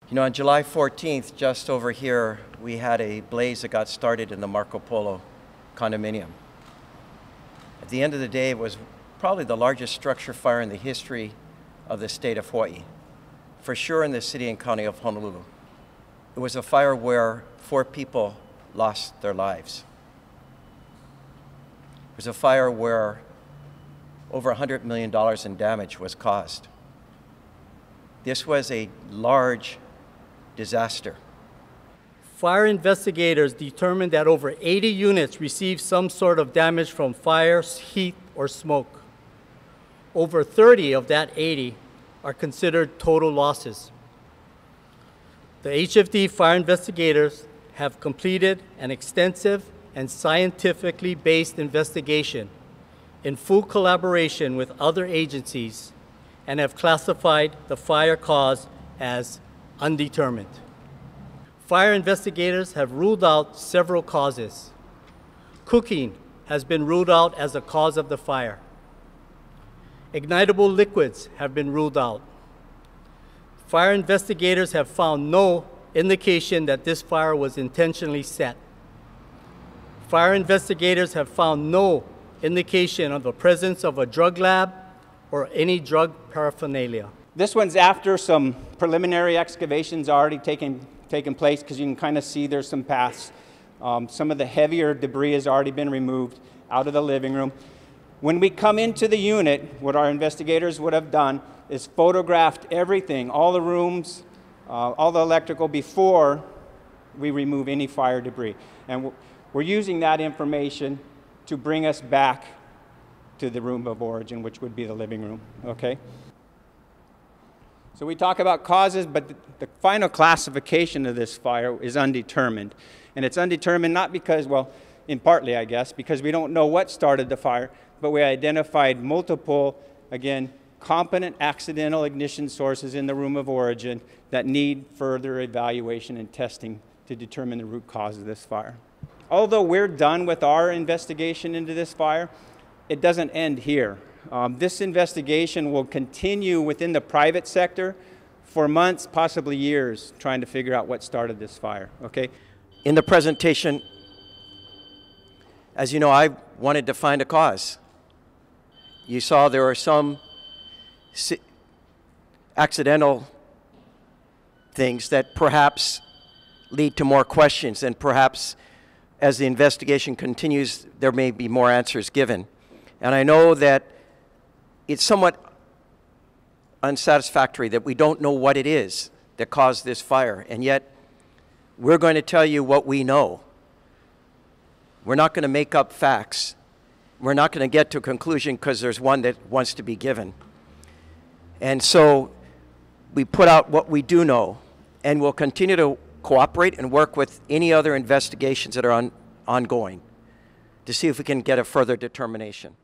You know, on July 14th, just over here, we had a blaze that got started in the Marco Polo condominium. At the end of the day, it was probably the largest structure fire in the history of the state of Hawaii, for sure in the city and county of Honolulu. It was a fire where 4 people lost their lives. It was a fire where over $100 million in damage was caused. This was a large disaster. Fire investigators determined that over 80 units received some sort of damage from fire, heat, or smoke. Over 30 of that 80 are considered total losses. The HFD fire investigators have completed an extensive and scientifically based investigation in full collaboration with other agencies and have classified the fire cause as undetermined. Fire investigators have ruled out several causes. Cooking has been ruled out as a cause of the fire. Ignitable liquids have been ruled out. Fire investigators have found no indication that this fire was intentionally set. Fire investigators have found no indication of the presence of a drug lab or any drug paraphernalia. This one's after some preliminary excavations already taken place, because you can kind of see there's some paths. Some of the heavier debris has already been removed out of the living room. When we come into the unit, what our investigators would have done is photographed everything, all the rooms, all the electrical, before we remove any fire debris. And we're using that information to bring us back to the room of origin, which would be the living room, okay? So we talk about causes, but the final classification of this fire is undetermined. And it's undetermined not because, well, in partly, I guess, because we don't know what started the fire, but we identified multiple, again, competent accidental ignition sources in the room of origin that need further evaluation and testing to determine the root cause of this fire. Although we're done with our investigation into this fire, it doesn't end here. This investigation will continue within the private sector for months, possibly years, trying to figure out what started this fire, okay? In the presentation, as you know, I wanted to find a cause. You saw there are some accidental things that perhaps lead to more questions, and perhaps as the investigation continues, there may be more answers given. And I know that it's somewhat unsatisfactory that we don't know what it is that caused this fire, and yet we're going to tell you what we know. We're not going to make up facts. We're not going to get to a conclusion because there's one that wants to be given. And so we put out what we do know, and we'll continue to cooperate and work with any other investigations that are ongoing to see if we can get a further determination.